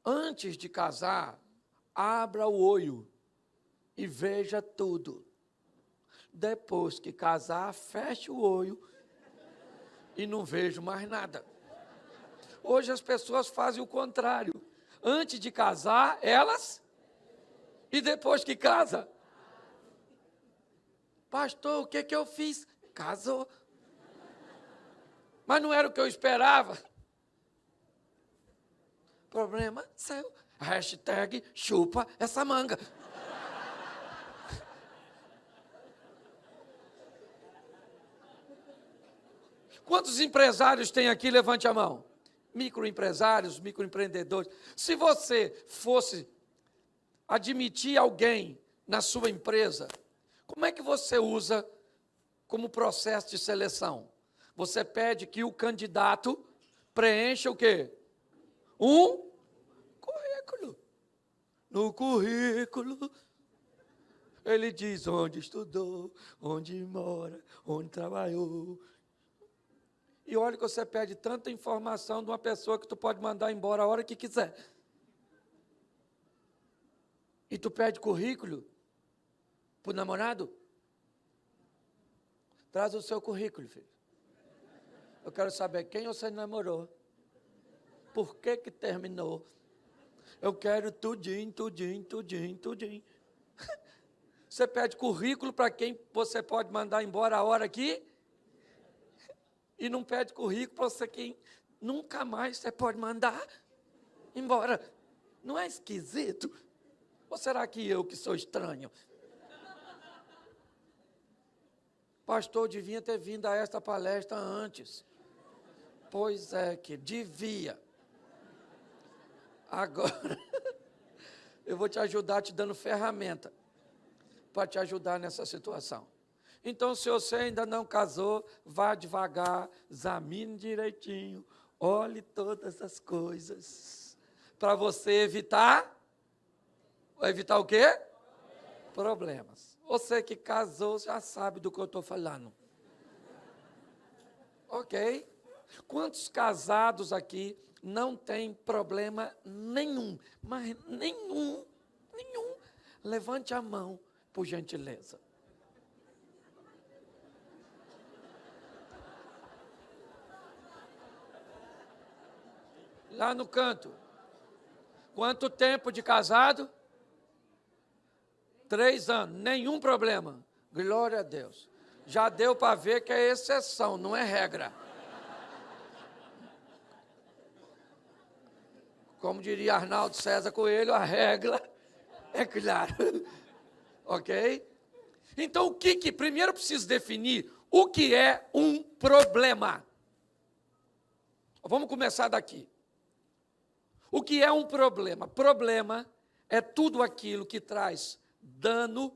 Antes de casar, abra o olho e veja tudo. Depois que casar, feche o olho e não vejo mais nada. Hoje as pessoas fazem o contrário. Antes de casar, elas, e depois que casa. Pastor, o que eu fiz? Casou. Mas não era o que eu esperava. Problema seu. Hashtag chupa essa manga. Quantos empresários tem aqui? Levante a mão. Microempresários, microempreendedores. Se você fosse admitir alguém na sua empresa, como é que você usa como processo de seleção? Você pede que o candidato preencha o quê? Um currículo. No currículo, ele diz onde estudou, onde mora, onde trabalhou. E olha que você pede tanta informação de uma pessoa que tu pode mandar embora a hora que quiser. E tu pede currículo para o namorado? Traz o seu currículo, filho. Eu quero saber quem você namorou. Por que terminou? Eu quero tudinho. Você pede currículo para quem você pode mandar embora a hora que... E não pede currículo para você quem nunca mais você pode mandar embora. Não é esquisito? Ou será que eu que sou estranho? Pastor, devia ter vindo a esta palestra antes. Pois é que devia. Agora, eu vou te ajudar te dando ferramenta para te ajudar nessa situação. Então, se você ainda não casou, vá devagar, examine direitinho, olhe todas as coisas, para você evitar o quê? Problemas. Você que casou já sabe do que eu estou falando. Ok? Quantos casados aqui não tem problema nenhum? Mas nenhum. Levante a mão, por gentileza. Lá no canto. Quanto tempo de casado? 3 anos. Nenhum problema. Glória a Deus. Já deu para ver que é exceção, não é regra. Como diria Arnaldo César Coelho, a regra é clara. Ok? Então, primeiro eu preciso definir o que é um problema. Vamos começar daqui. O que é um problema? Problema é tudo aquilo que traz dano,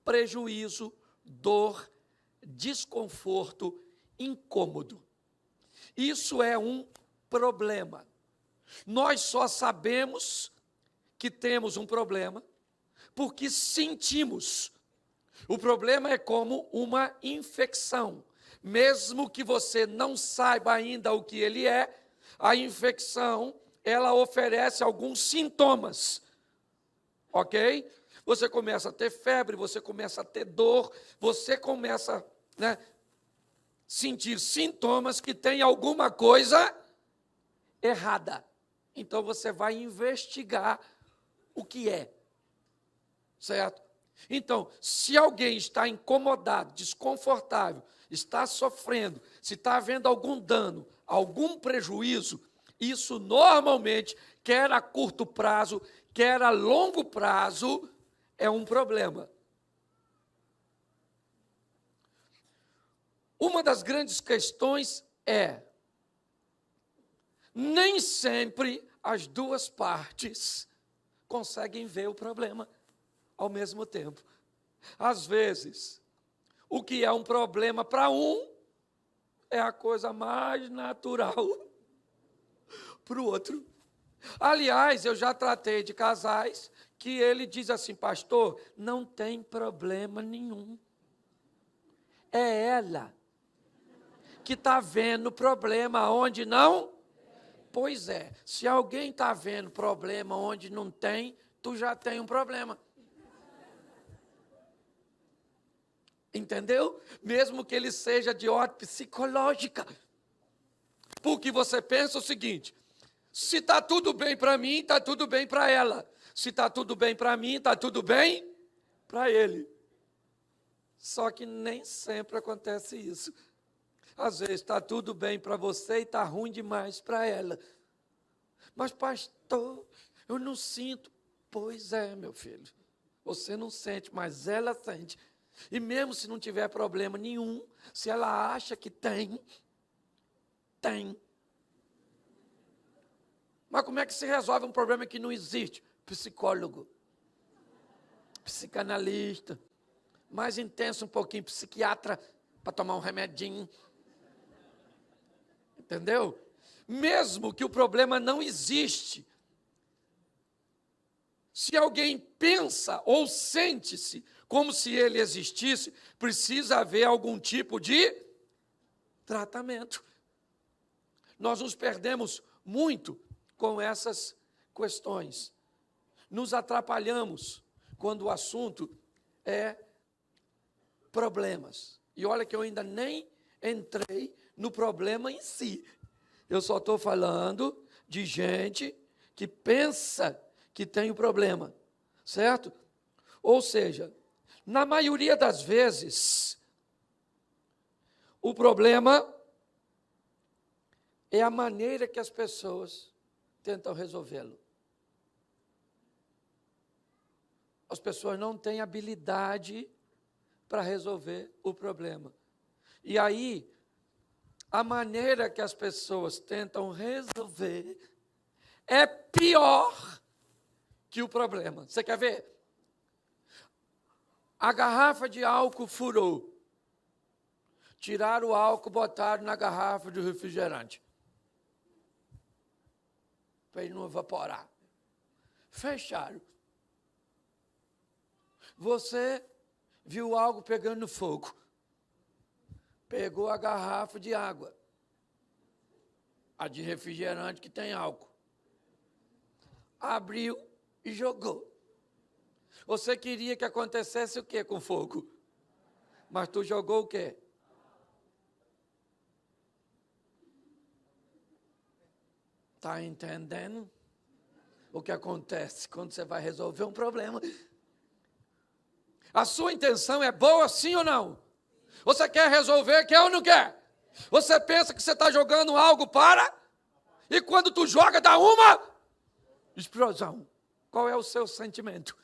prejuízo, dor, desconforto, incômodo. Isso é um problema. Nós só sabemos que temos um problema porque sentimos. O problema é como uma infecção. Mesmo que você não saiba ainda o que ele é, a infecção, ela oferece alguns sintomas, ok? Você começa a ter febre, você começa a ter dor, você começa a sentir sintomas que tem alguma coisa errada. Então, você vai investigar o que é, certo? Então, se alguém está incomodado, desconfortável, está sofrendo, se está havendo algum dano, algum prejuízo, isso normalmente, quer a curto prazo, quer a longo prazo, é um problema. Uma das grandes questões é, nem sempre as duas partes conseguem ver o problema ao mesmo tempo. Às vezes, o que é um problema para um é a coisa mais natural para o outro. Aliás, eu já tratei de casais que ele diz assim, pastor, não tem problema nenhum. É ela que está vendo problema onde não Pois é, se alguém está vendo problema onde não tem, tu já tem um problema. Entendeu? Mesmo que ele seja de ordem psicológica. Porque você pensa o seguinte: se está tudo bem para mim, está tudo bem para ela. Se está tudo bem para mim, está tudo bem para ele. Só que nem sempre acontece isso. Às vezes está tudo bem para você e está ruim demais para ela. Mas pastor, eu não sinto. Pois é, meu filho. Você não sente, mas ela sente. E mesmo se não tiver problema nenhum, se ela acha que tem. Mas como é que se resolve um problema que não existe? Psicólogo, psicanalista, mais intenso um pouquinho, psiquiatra, para tomar um remedinho. Entendeu? Mesmo que o problema não existe, se alguém pensa ou sente-se como se ele existisse, precisa haver algum tipo de tratamento. Nós nos perdemos muito com essas questões. Nos atrapalhamos quando o assunto é problemas. E olha que eu ainda nem entrei no problema em si. Eu só estou falando de gente que pensa que tem o problema, certo? Ou seja, na maioria das vezes, o problema é a maneira que as pessoas tentam resolvê-lo. As pessoas não têm habilidade para resolver o problema. E aí, a maneira que as pessoas tentam resolver é pior que o problema. Você quer ver? A garrafa de álcool furou. Tiraram o álcool, botaram na garrafa de refrigerante. Para ele não evaporar. Fecharam. Você viu algo pegando fogo. Pegou a garrafa de água. A de refrigerante que tem álcool. Abriu e jogou. Você queria que acontecesse o quê com fogo? Mas tu jogou o quê? Está entendendo o que acontece quando você vai resolver um problema? A sua intenção é boa, sim ou não? Você quer resolver, quer ou não quer? Você pensa que você está jogando algo para, e quando tu joga, dá uma explosão. Qual é o seu sentimento?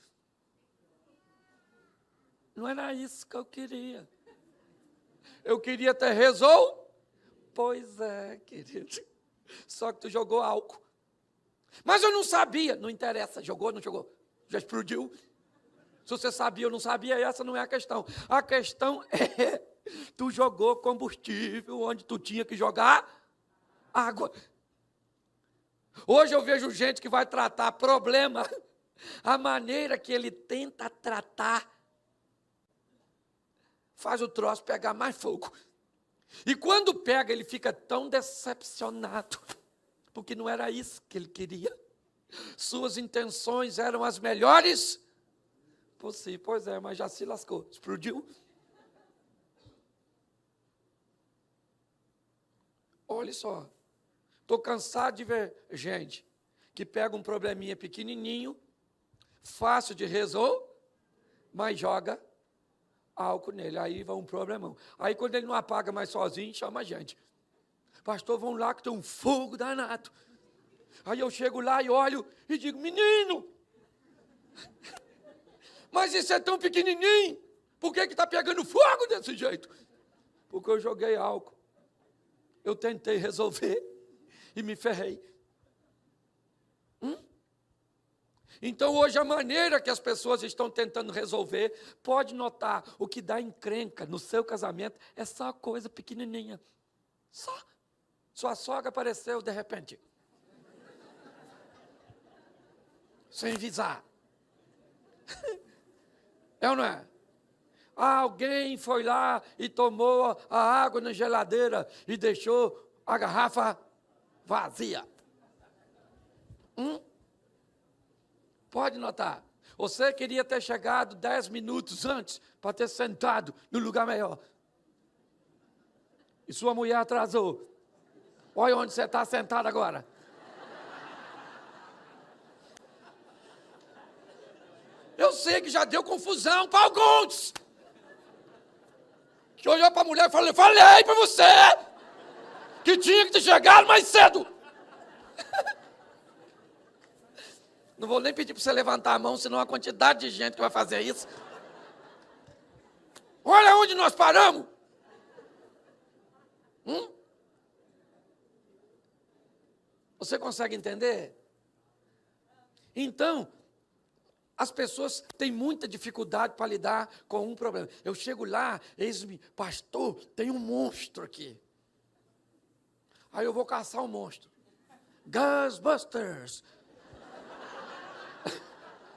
Não era isso que eu queria. Eu queria ter resolvido. Pois é, querido. Só que tu jogou álcool. Mas eu não sabia. Não interessa, jogou, não jogou. Já explodiu. Se você sabia ou não sabia, essa não é a questão. A questão é, tu jogou combustível onde tu tinha que jogar água. Hoje eu vejo gente que vai tratar problema, a maneira que ele tenta tratar, faz o troço pegar mais fogo. E quando pega, ele fica tão decepcionado, porque não era isso que ele queria. Suas intenções eram as melhores possível. Pois é, mas já se lascou, explodiu. Olha só, estou cansado de ver gente que pega um probleminha pequenininho, fácil de resolver, mas joga álcool nele, aí vai um problemão. Aí quando ele não apaga mais sozinho, chama a gente. Pastor, vamos lá que tem um fogo danado. Aí eu chego lá e olho e digo, menino, mas isso é tão pequenininho, por que está pegando fogo desse jeito? Porque eu joguei álcool. Eu tentei resolver e me ferrei. Então hoje a maneira que as pessoas estão tentando resolver, pode notar, o que dá encrenca no seu casamento é só coisa pequenininha. Só. Sua sogra apareceu de repente. Sem avisar. É ou não é? Alguém foi lá e tomou a água na geladeira e deixou a garrafa vazia. Pode notar. Você queria ter chegado 10 minutos antes para ter sentado no lugar melhor. E sua mulher atrasou. Olha onde você está sentado agora. Eu sei que já deu confusão para alguns. Que olhou para a mulher e falou, falei para você que tinha que ter chegado mais cedo. Não vou nem pedir para você levantar a mão, senão a quantidade de gente que vai fazer isso. Olha onde nós paramos. Você consegue entender? Então, as pessoas têm muita dificuldade para lidar com um problema. Eu chego lá, eis-me, pastor, tem um monstro aqui. Aí eu vou caçar o monstro. Ghostbusters.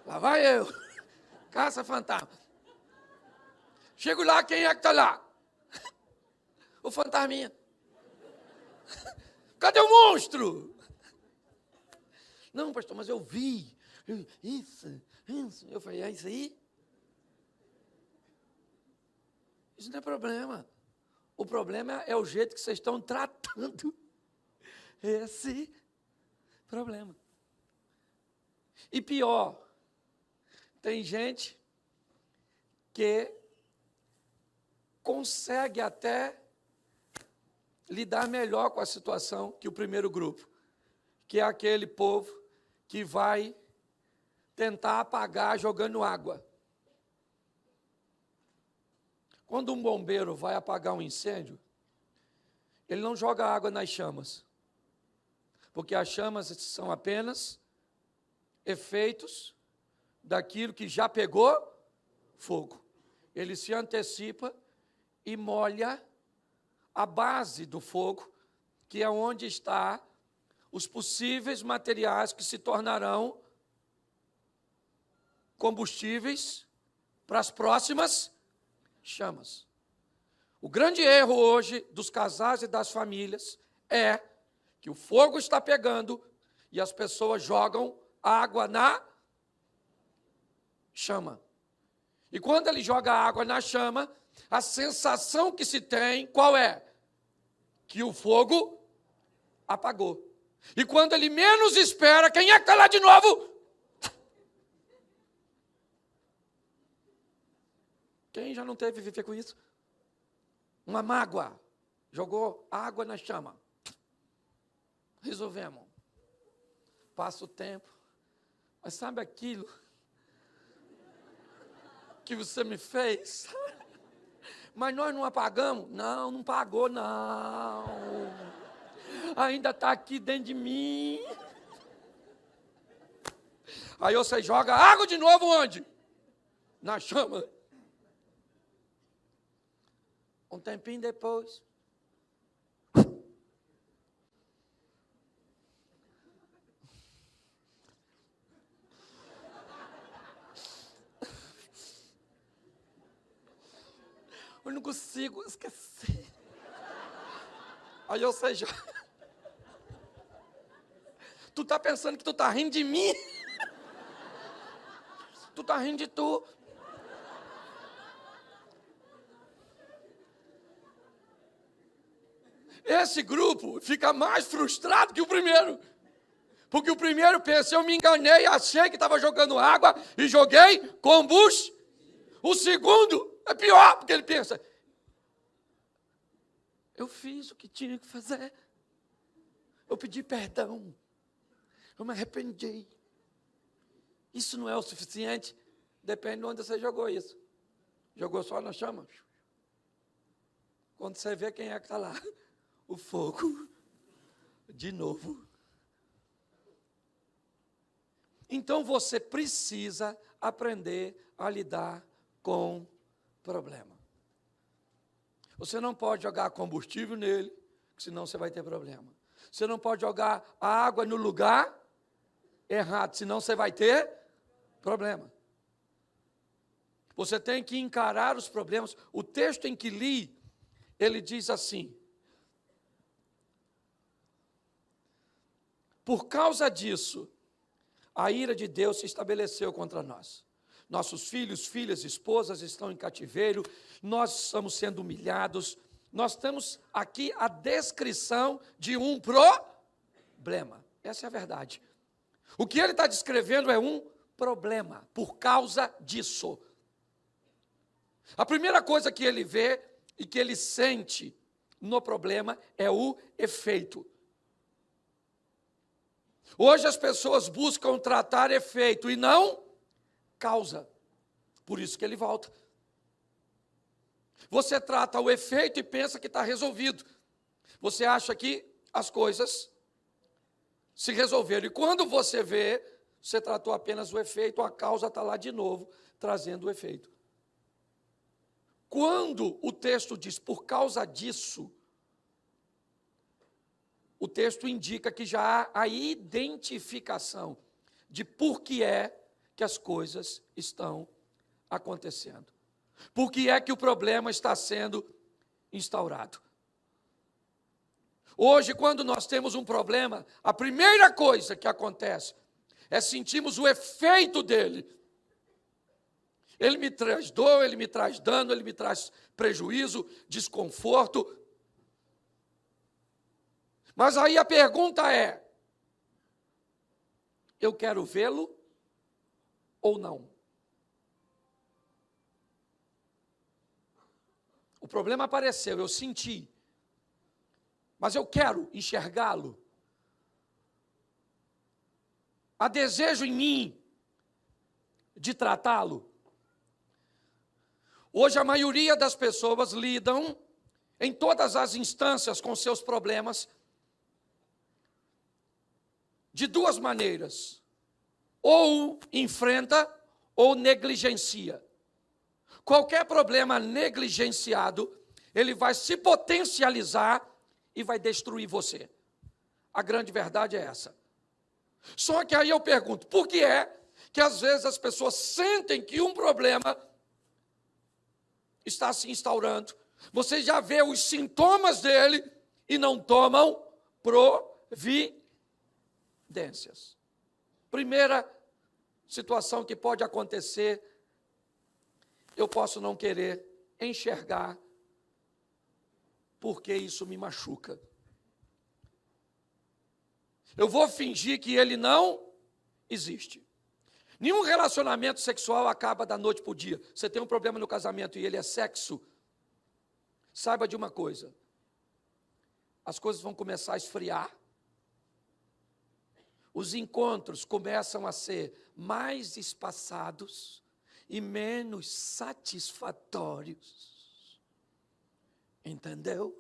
Lá vai eu. Caça fantasma. Chego lá, quem é que está lá? O fantasminha. Cadê o monstro? Não, pastor, mas eu vi. Isso. Eu falei, é isso aí? Isso não é problema. O problema é o jeito que vocês estão tratando esse problema. E pior, tem gente que consegue até lidar melhor com a situação que o primeiro grupo, que é aquele povo que vai tentar apagar jogando água. Quando um bombeiro vai apagar um incêndio, ele não joga água nas chamas, porque as chamas são apenas efeitos daquilo que já pegou fogo. Ele se antecipa e molha a base do fogo, que é onde está os possíveis materiais que se tornarão combustíveis para as próximas chamas. O grande erro hoje dos casais e das famílias é que o fogo está pegando e as pessoas jogam água na chama. E quando ele joga água na chama, a sensação que se tem, qual é? Que o fogo apagou. E quando ele menos espera, quem é que está lá de novo? Quem já não teve que viver com isso? Uma mágoa. Jogou água na chama. Resolvemos. Passa o tempo. Mas sabe aquilo que você me fez? Mas nós não apagamos? Não, não pagou, não. Ainda está aqui dentro de mim. Aí você joga água de novo onde? Na chama. Um tempinho depois. Eu não consigo esquecer. Aí você já... Tu tá pensando que tu tá rindo de mim? Tu tá rindo de tu. Esse grupo fica mais frustrado que o primeiro. Porque o primeiro pensa, eu me enganei, achei que estava jogando água e joguei combustível. O segundo é pior, porque ele pensa, eu fiz o que tinha que fazer. Eu pedi perdão. Eu me arrependi. Isso não é o suficiente? Depende de onde você jogou isso. Jogou só na chama? Quando você vê quem é que está lá, o fogo, de novo. Então você precisa aprender a lidar com problema. Você não pode jogar combustível nele, senão você vai ter problema. Você não pode jogar a água no lugar errado, senão você vai ter problema. Você tem que encarar os problemas. O texto em que li, ele diz assim: por causa disso, a ira de Deus se estabeleceu contra nós. Nossos filhos, filhas, esposas estão em cativeiro, nós estamos sendo humilhados. Nós temos aqui a descrição de um problema. Essa é a verdade. O que ele está descrevendo é um problema, por causa disso. A primeira coisa que ele vê e que ele sente no problema é o efeito. Hoje as pessoas buscam tratar efeito e não causa. Por isso que ele volta. Você trata o efeito e pensa que está resolvido. Você acha que as coisas se resolveram. E quando você vê, você tratou apenas o efeito, a causa está lá de novo, trazendo o efeito. Quando o texto diz por causa disso, o texto indica que já há a identificação de por que é que as coisas estão acontecendo. Por que é que o problema está sendo instaurado? Hoje, quando nós temos um problema, a primeira coisa que acontece é sentirmos o efeito dele. Ele me traz dor, ele me traz dano, ele me traz prejuízo, desconforto. Mas aí a pergunta é: eu quero vê-lo ou não? O problema apareceu, eu senti, mas eu quero enxergá-lo. Há desejo em mim de tratá-lo. Hoje a maioria das pessoas lidam em todas as instâncias com seus problemas de duas maneiras: ou enfrenta ou negligencia. Qualquer problema negligenciado, ele vai se potencializar e vai destruir você. A grande verdade é essa. Só que aí eu pergunto, por que é que às vezes as pessoas sentem que um problema está se instaurando? Você já vê os sintomas dele e não tomam providências. Primeira situação que pode acontecer: eu posso não querer enxergar porque isso me machuca. Eu vou fingir que ele não existe. Nenhum relacionamento sexual acaba da noite para o dia. Você tem um problema no casamento e ele é sexo, saiba de uma coisa: as coisas vão começar a esfriar, os encontros começam a ser mais espaçados e menos satisfatórios. Entendeu?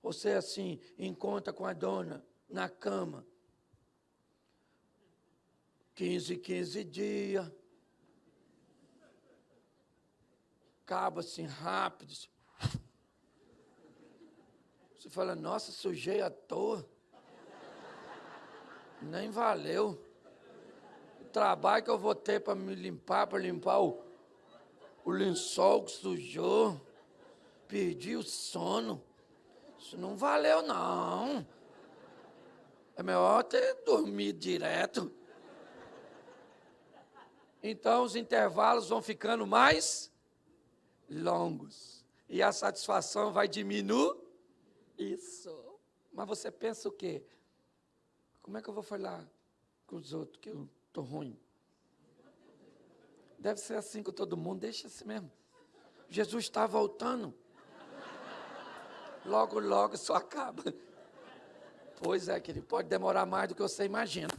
Você assim, encontra com a dona na cama, 15 dias, acaba assim rápido. Você fala: nossa, sujei à toa, nem valeu. O trabalho que eu vou ter para me limpar, para limpar o lençol que sujou, perdi o sono. Isso não valeu, não. É melhor ter dormido direto. Então, os intervalos vão ficando mais longos. E a satisfação vai diminuir. Isso. Mas você pensa o quê? Como é que eu vou falar com os outros que eu estou ruim? Deve ser assim com todo mundo, deixa assim mesmo. Jesus está voltando. Logo, logo isso acaba. Pois é, querido, pode demorar mais do que você imagina.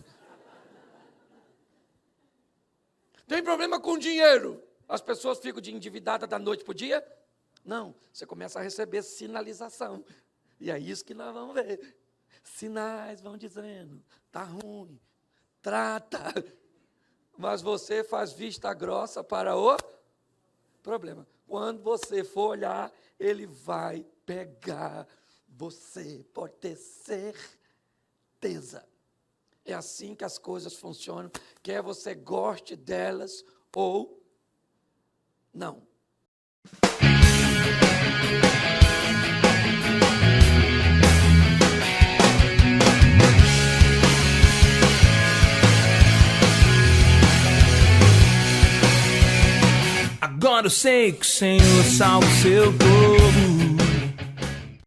Tem problema com dinheiro? As pessoas ficam de endividadas da noite para o dia? Não, você começa a receber sinalização. E é isso que nós vamos ver. Sinais vão dizendo: está ruim, trata. Mas você faz vista grossa para o problema. Quando você for olhar, ele vai pegar você, pode ter certeza. É assim que as coisas funcionam, quer você goste delas ou não. Agora eu sei que o Senhor salva o seu povo.